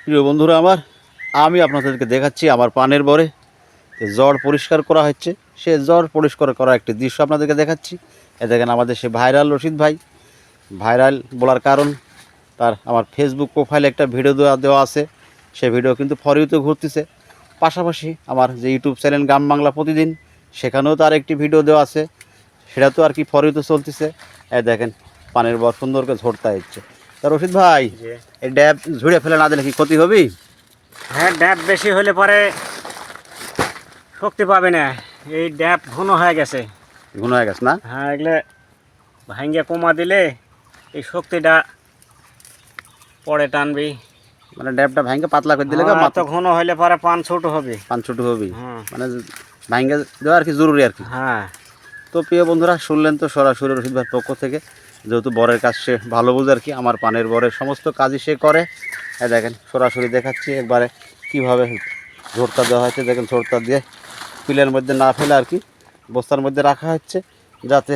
প্রিয় বন্ধুরা আমার, আমি আপনাদেরকে দেখাচ্ছি আমার পানের বরে জ্বর পরিষ্কার করা হচ্ছে। সে জ্বর পরিষ্কার করা একটি দৃশ্য আপনাদেরকে দেখাচ্ছি। এ দেখেন আমাদের সে ভাইরাল রশিদ ভাই। ভাইরাল বলার কারণ তার আমার ফেসবুক প্রোফাইলে একটা ভিডিও দেওয়া আছে। সে ভিডিও কিন্তু ফর ইউতে ঘুরতেছে। পাশাপাশি আমার যে ইউটিউব চ্যানেল গ্রাম বাংলা প্রতিদিন, সেখানেও তার একটি ভিডিও দেওয়া আছে, সেটা তো আর কি ফর ইউতে চলতেছে। দেখেন পানের বর সুন্দর করে ঝরতে হচ্ছে। তা রশিদ ভাই, এই ড্যাব ঝুড়ে ফেলে না দিলে কি ক্ষতি হবে? হ্যাঁ, ড্যাব বেশি হলে পরে শক্তি পাবে না। এই ড্যাব ঘন হয়ে গেছে। ঘন হয়ে গেছে না? হ্যাঁ, এগুলো ভাঙ্গে কমা দিলে এই শক্তিটা পরে টানবি। মানে ড্যাবটা ভাঙ্গে পাতলা করে দিলে তো ঘন হলে পরে পান ছোট হবে। পান ছোট হবে। হ্যাঁ, মানে ভাঙ্গে দেওয়া আর কি জরুরি আর কি। হ্যাঁ। তো প্রিয় বন্ধুরা, শুনলেন তো সরাসরি রশিদ ভাইয়ের পক্ষ থেকে, যেহেতু বরের কাজ সে ভালো বোঝে আর কি, আমার পানের বরের সমস্ত কাজই সে করে। দেখেন সরাসরি দেখাচ্ছি একবারে কীভাবে ঝোরতা দেওয়া হয়েছে। দেখেন ঝোরতা দিয়ে পিলের মধ্যে না ফেলে আর কি বস্তার মধ্যে রাখা হচ্ছে, যাতে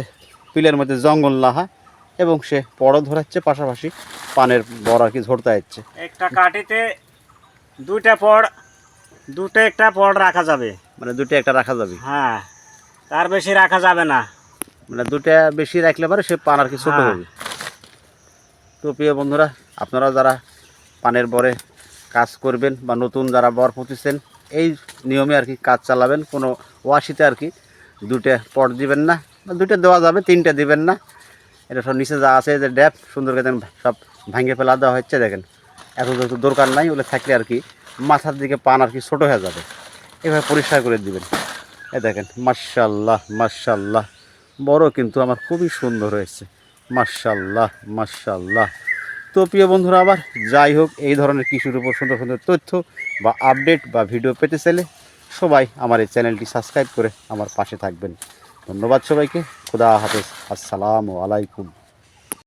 পিলের মধ্যে জঙ্গল না হয়, এবং সে পড়ও ধরাচ্ছে, পাশাপাশি পানের বর আর কি ঝরতে হচ্ছে। একটা কাঠিতে একটা পড় রাখা যাবে। মানে দুটো একটা রাখা যাবে। হ্যাঁ, তার বেশি রাখা যাবে না। মানে দুটা বেশি রাখলে পরে সে পান আর কি ছোটো হবে। তো প্রিয় বন্ধুরা, আপনারা যারা পানের বরে কাজ করবেন বা নতুন যারা বর পুঁতেছেন, এই নিয়মে আর কি কাজ চালাবেন। কোনো ওয়াশিতে আর কি দুটো পট দিবেন না, বা দুটো দেওয়া যাবে, তিনটে দিবেন না। এটা সব নিচে যা আছে যে ড্যাপ সুন্দর করে সব ভাঙে ফেলা দেওয়া হচ্ছে। দেখেন এত যেহেতু দরকার নাই, ওগুলো থাকলে আর কি মাথার দিকে পান আর কি ছোটো হয়ে যাবে। এভাবে পরিষ্কার করে দিবেন। দেখেন মাশাআল্লাহ মাশাআল্লাহ, বড় কিন্তু আমার খুবই সুন্দর হয়েছে। মাশাআল্লাহ মাশাআল্লাহ। তো প্রিয় বন্ধুরা আবার যাই হোক, এই ধরনের কৃষির উপর সুন্দর সুন্দর তথ্য বা আপডেট বা ভিডিও পেতে চাইলে সবাই আমার এই চ্যানেলটি সাবস্ক্রাইব করে আমার পাশে থাকবেন। ধন্যবাদ সবাইকে। খুদা হাফেজ। আসসালামু আলাইকুম।